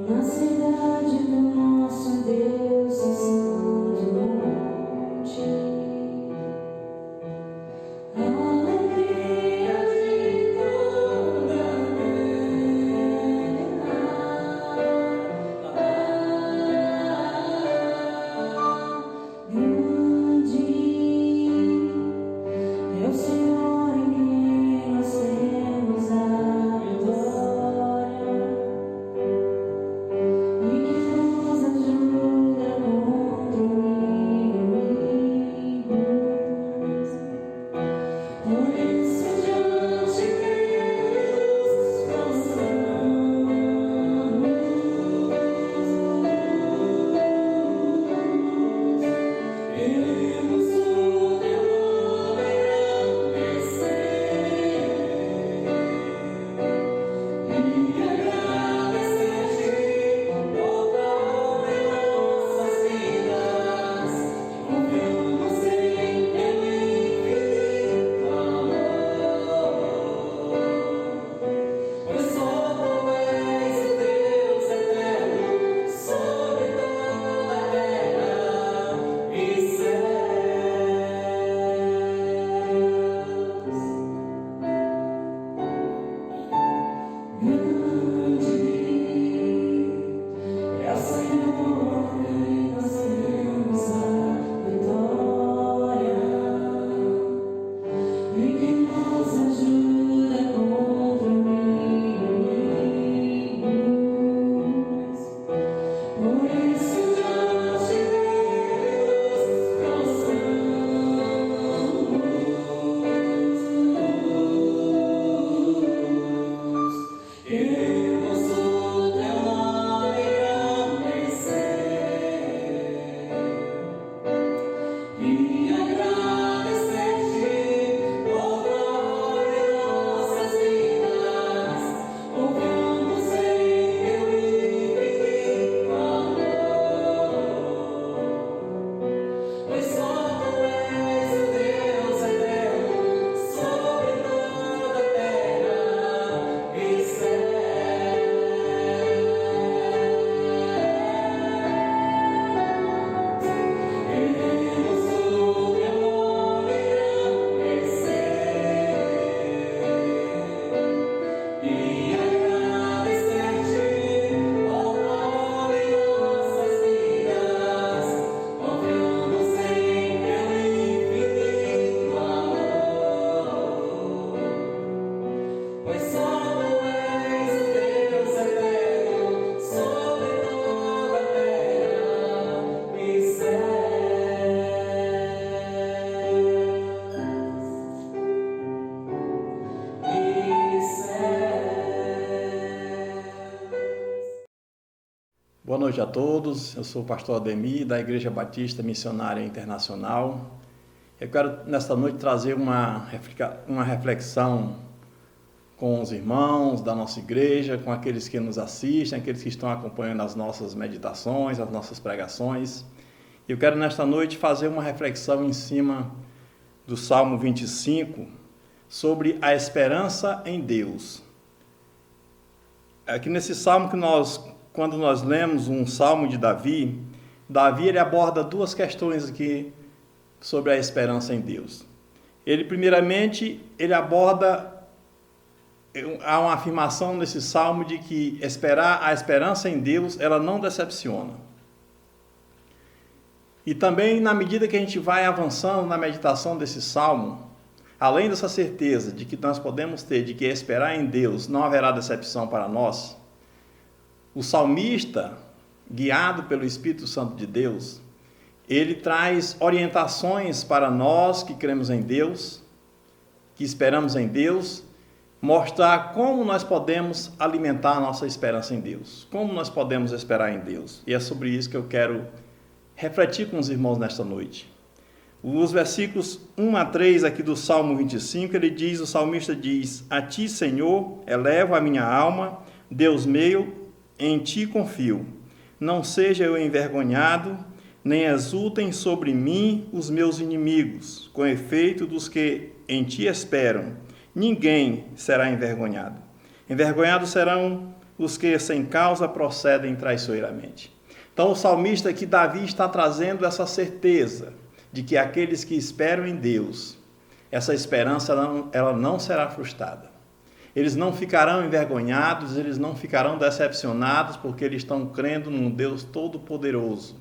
Na cidade do nosso Deus, em Santo Monte, a alegria de toda a grande é o Senhor em quem nós temos a vitória. Boa noite a todos, eu sou o pastor Ademir, da Igreja Batista Missionária Internacional. Eu quero, nesta noite, trazer uma reflexão com os irmãos da nossa igreja, com aqueles que nos assistem, aqueles que estão acompanhando as nossas meditações, as nossas pregações. Eu quero, nesta noite, fazer uma reflexão em cima do Salmo 25, sobre a esperança em Deus. Aqui nesse salmo quando nós lemos um salmo de Davi, ele aborda duas questões aqui sobre a esperança em Deus. Primeiramente, ele aborda há uma afirmação nesse salmo de que a esperança em Deus, ela não decepciona. E também, na medida que a gente vai avançando na meditação desse salmo, além dessa certeza de que nós podemos ter de que esperar em Deus não haverá decepção para nós, o salmista, guiado pelo Espírito Santo de Deus, ele traz orientações para nós que cremos em Deus, que esperamos em Deus, mostrar como nós podemos alimentar a nossa esperança em Deus, como nós podemos esperar em Deus. E é sobre isso que eu quero refletir com os irmãos nesta noite. Os versículos 1 a 3 aqui do Salmo 25, o salmista diz: A ti, Senhor, elevo a minha alma, Deus meu, em ti confio. Não seja eu envergonhado, nem exultem sobre mim os meus inimigos, com efeito dos que em ti esperam. Ninguém será envergonhado. Envergonhados serão os que sem causa procedem traiçoeiramente. Então o salmista aqui, Davi, está trazendo essa certeza de que aqueles que esperam em Deus, essa esperança ela não será frustrada. Eles não ficarão envergonhados, eles não ficarão decepcionados, porque eles estão crendo num Deus todo-poderoso.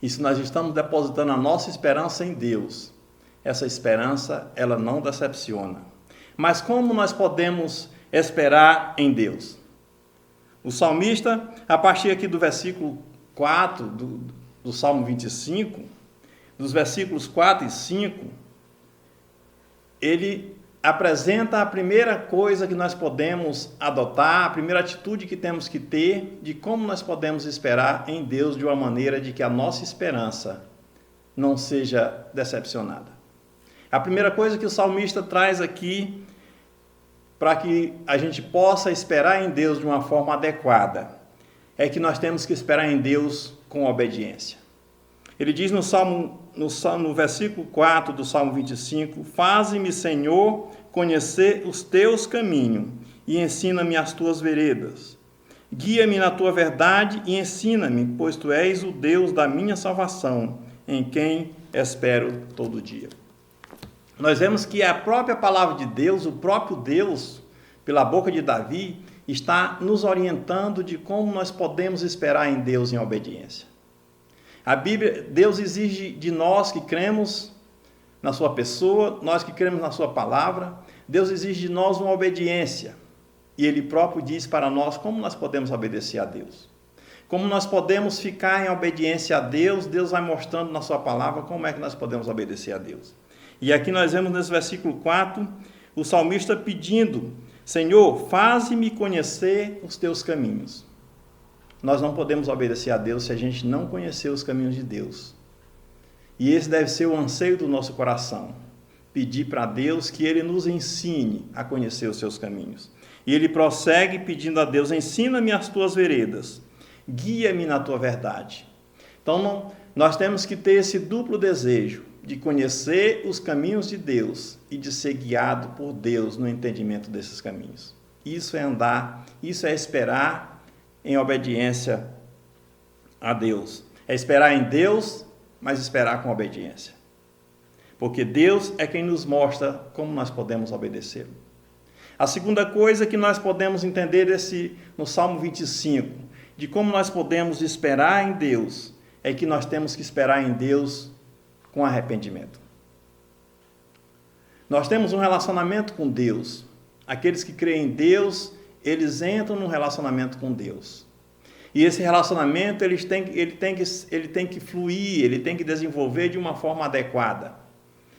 E se nós estamos depositando a nossa esperança em Deus, essa esperança ela não decepciona. Mas como nós podemos esperar em Deus? O salmista, a partir aqui do versículo 4 do Salmo 25, dos versículos 4 e 5, ele apresenta a primeira coisa que nós podemos adotar, a primeira atitude que temos que ter de como nós podemos esperar em Deus de uma maneira de que a nossa esperança não seja decepcionada. A primeira coisa que o salmista traz aqui para que a gente possa esperar em Deus de uma forma adequada é que nós temos que esperar em Deus com obediência. Ele diz no versículo 4 do Salmo 25, faze-me, Senhor, conhecer os teus caminhos e ensina-me as tuas veredas. Guia-me na tua verdade e ensina-me, pois tu és o Deus da minha salvação, em quem espero todo dia. Nós vemos que a própria palavra de Deus, o próprio Deus, pela boca de Davi, está nos orientando de como nós podemos esperar em Deus em obediência. A Bíblia, Deus exige de nós que cremos na sua pessoa, nós que cremos na sua palavra, Deus exige de nós uma obediência. E Ele próprio diz para nós como nós podemos obedecer a Deus. Como nós podemos ficar em obediência a Deus, Deus vai mostrando na sua palavra como é que nós podemos obedecer a Deus. E aqui nós vemos nesse versículo 4, o salmista pedindo, Senhor, faze-me conhecer os teus caminhos. Nós não podemos obedecer a Deus se a gente não conhecer os caminhos de Deus. E esse deve ser o anseio do nosso coração. Pedir para Deus que Ele nos ensine a conhecer os seus caminhos. E ele prossegue pedindo a Deus, ensina-me as tuas veredas, guia-me na tua verdade. Então nós temos que ter esse duplo desejo de conhecer os caminhos de Deus e de ser guiado por Deus no entendimento desses caminhos. Isso é andar, isso é esperar em obediência a Deus. É esperar em Deus, mas esperar com obediência. Porque Deus é quem nos mostra como nós podemos obedecer. A segunda coisa que nós podemos entender no Salmo 25, de como nós podemos esperar em Deus, é que nós temos que esperar em Deus com arrependimento. Nós temos um relacionamento com Deus. Aqueles que creem em Deus, eles entram num relacionamento com Deus. E esse relacionamento ele tem que fluir, ele tem que desenvolver de uma forma adequada.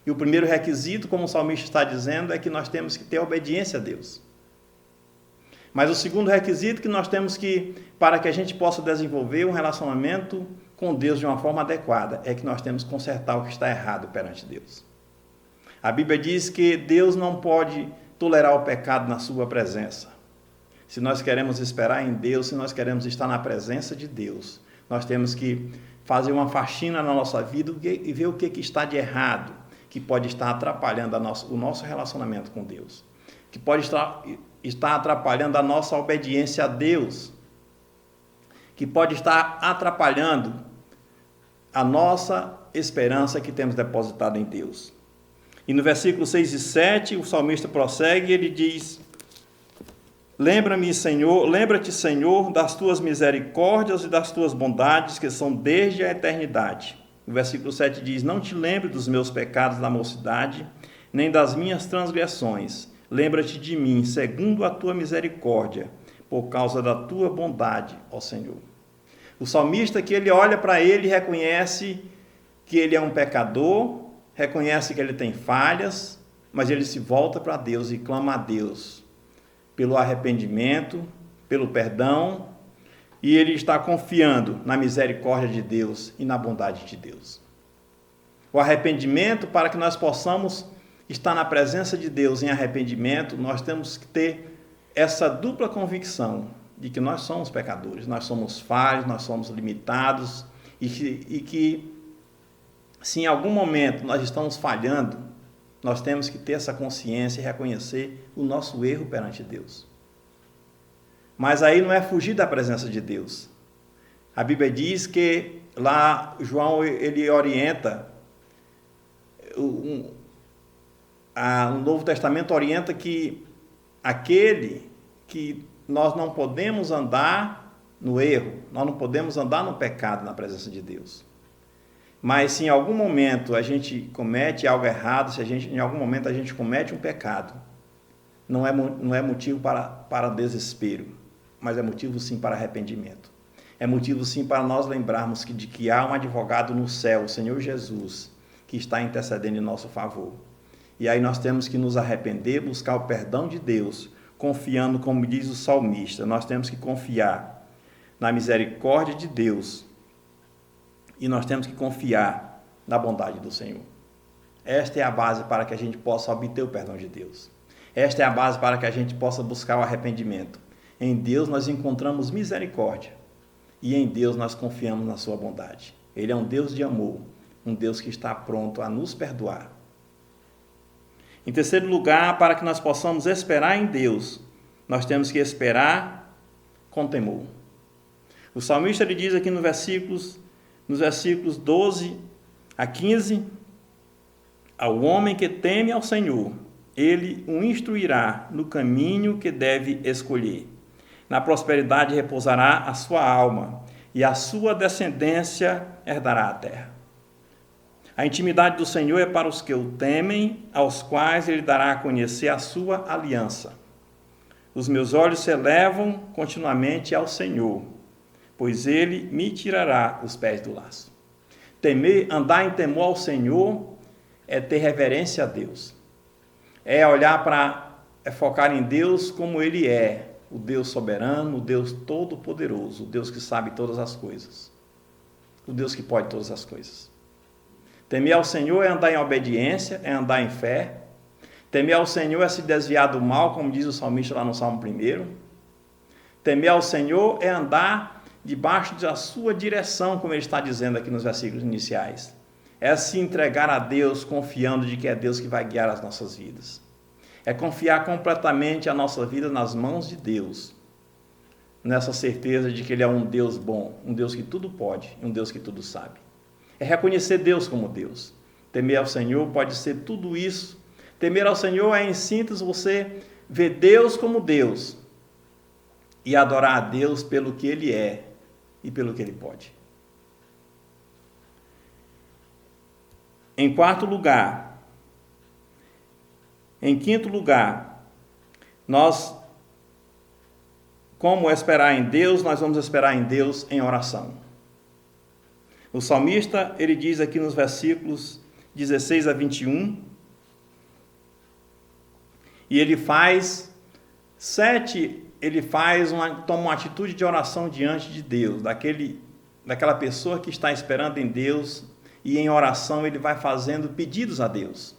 E o primeiro requisito, como o salmista está dizendo, é que nós temos que ter obediência a Deus. Mas o segundo requisito que nós temos que, para que a gente possa desenvolver um relacionamento com Deus de uma forma adequada, é que nós temos que consertar o que está errado perante Deus. A Bíblia diz que Deus não pode tolerar o pecado na sua presença. Se nós queremos esperar em Deus, se nós queremos estar na presença de Deus, nós temos que fazer uma faxina na nossa vida e ver o que está de errado, que pode estar atrapalhando o nosso relacionamento com Deus, que pode estar atrapalhando a nossa obediência a Deus, que pode estar atrapalhando a nossa esperança que temos depositado em Deus. E no versículo 6 e 7, o salmista prossegue e ele diz, lembra-te, Senhor, das tuas misericórdias e das tuas bondades, que são desde a eternidade. O versículo 7 diz, não te lembre dos meus pecados da mocidade, nem das minhas transgressões. Lembra-te de mim, segundo a tua misericórdia, por causa da tua bondade, ó Senhor. O salmista que ele olha para ele e reconhece que ele é um pecador, reconhece que ele tem falhas, mas ele se volta para Deus e clama a Deus pelo arrependimento, pelo perdão, e ele está confiando na misericórdia de Deus e na bondade de Deus. O arrependimento, para que nós possamos estar na presença de Deus em arrependimento, nós temos que ter essa dupla convicção de que nós somos pecadores, nós somos falhos, nós somos limitados, e que se em algum momento nós estamos falhando, nós temos que ter essa consciência e reconhecer o nosso erro perante Deus. Mas aí não é fugir da presença de Deus. A Bíblia diz que lá João ele orienta, o Novo Testamento orienta que aquele que nós não podemos andar no erro, nós não podemos andar no pecado na presença de Deus. Mas se em algum momento a gente comete algo errado, se em algum momento a gente comete um pecado, não é motivo para desespero, mas é motivo sim para arrependimento. É motivo sim para nós lembrarmos de que há um advogado no céu, o Senhor Jesus, que está intercedendo em nosso favor. E aí nós temos que nos arrepender, buscar o perdão de Deus, confiando, como diz o salmista, nós temos que confiar na misericórdia de Deus e nós temos que confiar na bondade do Senhor. Esta é a base para que a gente possa obter o perdão de Deus. Esta é a base para que a gente possa buscar o arrependimento. Em Deus nós encontramos misericórdia e em Deus nós confiamos na sua bondade. Ele é um Deus de amor, um Deus que está pronto a nos perdoar. Em terceiro lugar, para que nós possamos esperar em Deus, nós temos que esperar com temor. O salmista ele diz aqui nos versículos 12 a 15, ao homem que teme ao Senhor, ele o instruirá no caminho que deve escolher. Na prosperidade repousará a sua alma, e a sua descendência herdará a terra. A intimidade do Senhor é para os que o temem, aos quais ele dará a conhecer a sua aliança. Os meus olhos se elevam continuamente ao Senhor, pois ele me tirará os pés do laço. Temer, andar em temor ao Senhor, é ter reverência a Deus. É olhar é focar em Deus como ele é, o Deus soberano, o Deus todo-poderoso, o Deus que sabe todas as coisas, o Deus que pode todas as coisas. Temer ao Senhor é andar em obediência, é andar em fé. Temer ao Senhor é se desviar do mal, como diz o salmista lá no Salmo 1. Temer ao Senhor é andar debaixo da sua direção, como ele está dizendo aqui nos versículos iniciais. É se entregar a Deus, confiando de que é Deus que vai guiar as nossas vidas. É confiar completamente a nossa vida nas mãos de Deus, nessa certeza de que Ele é um Deus bom, um Deus que tudo pode, um Deus que tudo sabe. É reconhecer Deus como Deus. Temer ao Senhor pode ser tudo isso. Temer ao Senhor é, em síntese, você ver Deus como Deus e adorar a Deus pelo que Ele é e pelo que Ele pode. Em quinto lugar, como esperar em Deus, nós vamos esperar em Deus em oração. O salmista, ele diz aqui nos versículos 16 a 21, e ele toma uma atitude de oração diante de Deus, daquela pessoa que está esperando em Deus, e em oração ele vai fazendo pedidos a Deus.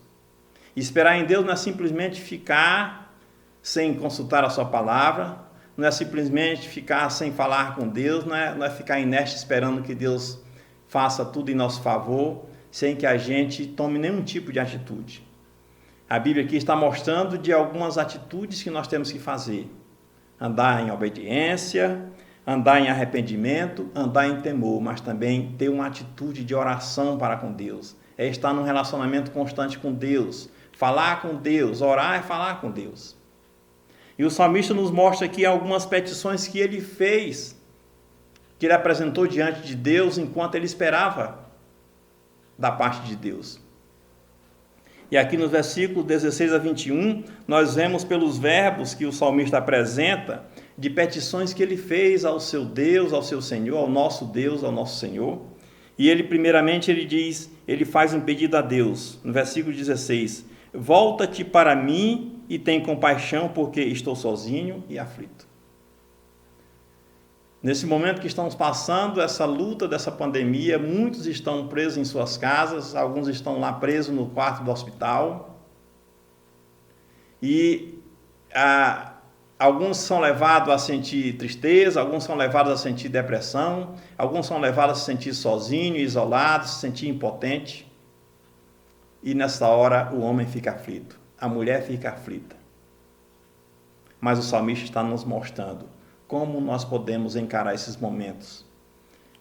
E esperar em Deus não é simplesmente ficar sem consultar a sua palavra, não é simplesmente ficar sem falar com Deus, não é ficar inerte esperando que Deus faça tudo em nosso favor, sem que a gente tome nenhum tipo de atitude. A Bíblia aqui está mostrando de algumas atitudes que nós temos que fazer. Andar em obediência, andar em arrependimento, andar em temor, mas também ter uma atitude de oração para com Deus. É estar num relacionamento constante com Deus, falar com Deus, orar é falar com Deus. E o salmista nos mostra aqui algumas petições que ele fez, que ele apresentou diante de Deus enquanto ele esperava da parte de Deus. E aqui nos versículos 16 a 21, nós vemos pelos verbos que o salmista apresenta, de petições que ele fez ao seu Deus, ao seu Senhor, ao nosso Deus, ao nosso Senhor. E ele, primeiramente, ele faz um pedido a Deus, no versículo 16, volta-te para mim e tem compaixão, porque estou sozinho e aflito. Nesse momento que estamos passando essa luta dessa pandemia, muitos estão presos em suas casas, alguns estão lá presos no quarto do hospital. E alguns são levados a sentir tristeza, alguns são levados a sentir depressão, alguns são levados a se sentir sozinho, isolado, se sentir impotente. E nessa hora o homem fica aflito, a mulher fica aflita. Mas o salmista está nos mostrando, como nós podemos encarar esses momentos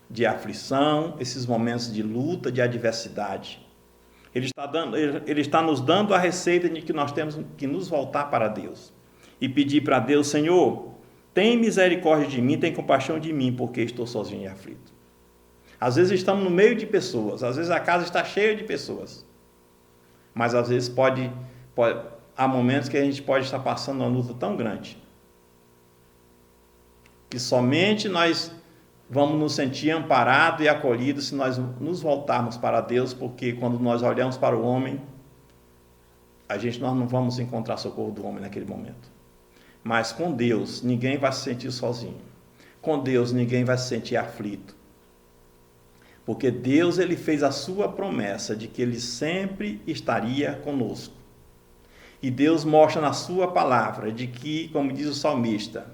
de aflição, esses momentos de luta, de adversidade. Ele está nos dando a receita de que nós temos que nos voltar para Deus e pedir para Deus: Senhor, tem misericórdia de mim, tem compaixão de mim, porque estou sozinho e aflito. Às vezes estamos no meio de pessoas, às vezes a casa está cheia de pessoas, mas às vezes há momentos que a gente pode estar passando uma luta tão grande que somente nós vamos nos sentir amparados e acolhidos se nós nos voltarmos para Deus, porque quando nós olhamos para o homem, nós não vamos encontrar socorro do homem naquele momento. Mas com Deus, ninguém vai se sentir sozinho. Com Deus, ninguém vai se sentir aflito. Porque Deus, ele fez a sua promessa de que ele sempre estaria conosco. E Deus mostra na sua palavra de que, como diz o salmista,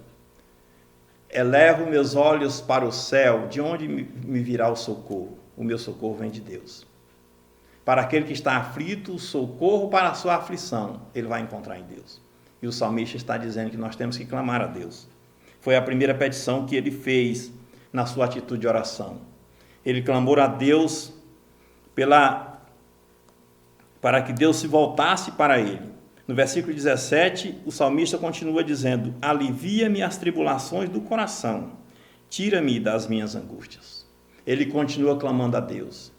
elevo meus olhos para o céu, de onde me virá o socorro? O meu socorro vem de Deus. Para aquele que está aflito, o socorro para a sua aflição, ele vai encontrar em Deus. E o salmista está dizendo que nós temos que clamar a Deus. Foi a primeira petição que ele fez na sua atitude de oração. Ele clamou a Deus para que Deus se voltasse para ele. No versículo 17, o salmista continua dizendo: alivia-me as tribulações do coração, tira-me das minhas angústias. Ele continua clamando a Deus.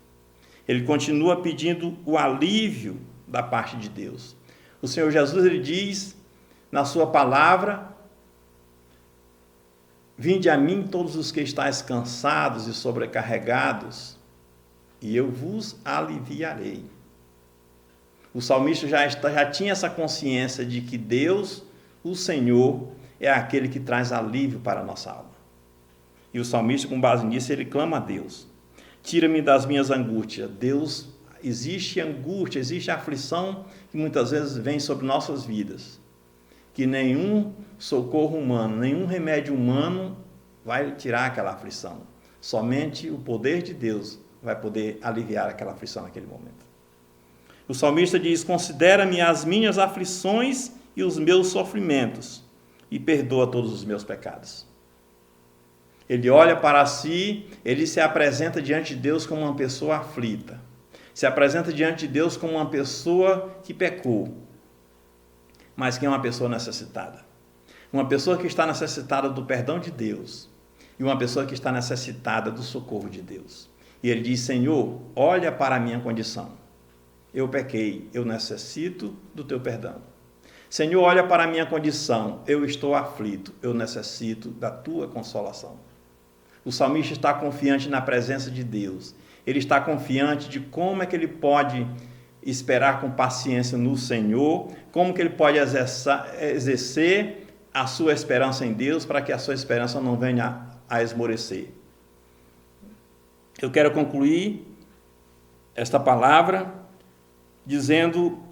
Ele continua pedindo o alívio da parte de Deus. O Senhor Jesus, ele diz na sua palavra: vinde a mim todos os que estáis cansados e sobrecarregados, e eu vos aliviarei. O salmista já tinha essa consciência de que Deus, o Senhor, é aquele que traz alívio para a nossa alma. E o salmista, com base nisso, ele clama a Deus: tira-me das minhas angústias. Deus, existe angústia, existe aflição que muitas vezes vem sobre nossas vidas, que nenhum socorro humano, nenhum remédio humano vai tirar aquela aflição. Somente o poder de Deus vai poder aliviar aquela aflição naquele momento. O salmista diz: considera-me as minhas aflições e os meus sofrimentos, e perdoa todos os meus pecados. Ele olha para si, ele se apresenta diante de Deus como uma pessoa aflita, se apresenta diante de Deus como uma pessoa que pecou, mas que é uma pessoa necessitada. Uma pessoa que está necessitada do perdão de Deus e uma pessoa que está necessitada do socorro de Deus. E ele diz: Senhor, olha para a minha condição. Eu pequei, eu necessito do teu perdão. Senhor, olha para a minha condição. Eu estou aflito, eu necessito da tua consolação. O salmista está confiante na presença de Deus. Ele está confiante de como é que ele pode esperar com paciência no Senhor, como que ele pode exercer a sua esperança em Deus, para que a sua esperança não venha a esmorecer. Eu quero concluir esta palavra dizendo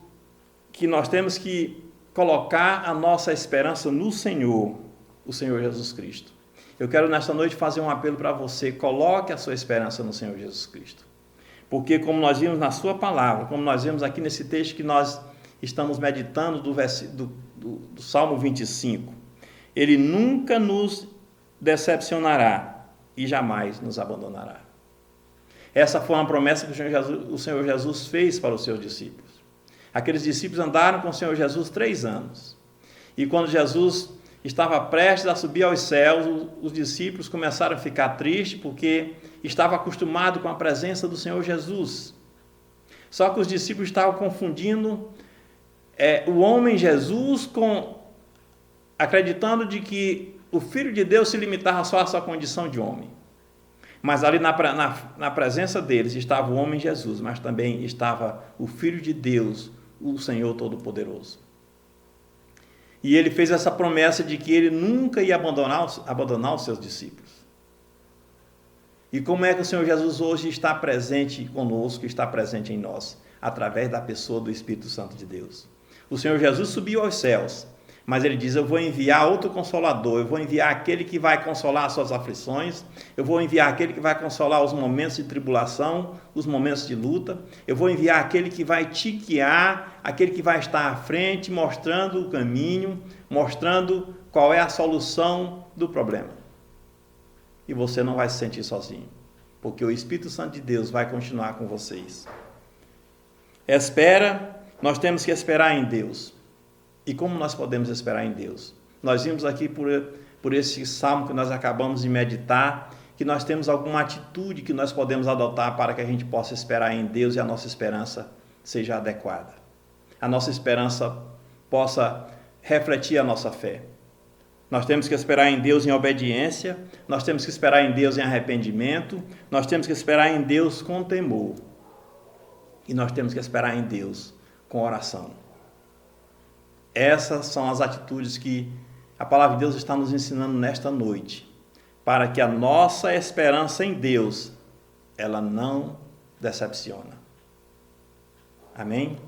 que nós temos que colocar a nossa esperança no Senhor, o Senhor Jesus Cristo. Eu quero nesta noite fazer um apelo para você: coloque a sua esperança no Senhor Jesus Cristo. Porque, como nós vimos na sua palavra, como nós vimos aqui nesse texto que nós estamos meditando do Salmo 25, ele nunca nos decepcionará e jamais nos abandonará. Essa foi uma promessa que o Senhor Jesus fez para os seus discípulos. Aqueles discípulos andaram com o Senhor Jesus 3 anos. E quando Jesus estava prestes a subir aos céus, os discípulos começaram a ficar tristes porque estavam acostumados com a presença do Senhor Jesus. Só que os discípulos estavam confundindo o homem Jesus acreditando de que o Filho de Deus se limitava só à sua condição de homem. Mas ali na presença deles estava o homem Jesus, mas também estava o Filho de Deus, o Senhor Todo-Poderoso. E ele fez essa promessa de que ele nunca ia abandonar os seus discípulos. E como é que o Senhor Jesus hoje está presente conosco, está presente em nós? Através da pessoa do Espírito Santo de Deus. O Senhor Jesus subiu aos céus, mas ele diz: eu vou enviar outro Consolador, eu vou enviar aquele que vai consolar as suas aflições, eu vou enviar aquele que vai consolar os momentos de tribulação, os momentos de luta, eu vou enviar aquele que vai te guiar, aquele que vai estar à frente, mostrando o caminho, mostrando qual é a solução do problema. E você não vai se sentir sozinho, porque o Espírito Santo de Deus vai continuar com vocês. Espera, nós temos que esperar em Deus. E como nós podemos esperar em Deus? Nós vimos aqui por esse salmo que nós acabamos de meditar, que nós temos alguma atitude que nós podemos adotar para que a gente possa esperar em Deus e a nossa esperança seja adequada. A nossa esperança possa refletir a nossa fé. Nós temos que esperar em Deus em obediência, nós temos que esperar em Deus em arrependimento, nós temos que esperar em Deus com temor. E nós temos que esperar em Deus com oração. Essas são as atitudes que a palavra de Deus está nos ensinando nesta noite, para que a nossa esperança em Deus, ela não decepciona. Amém?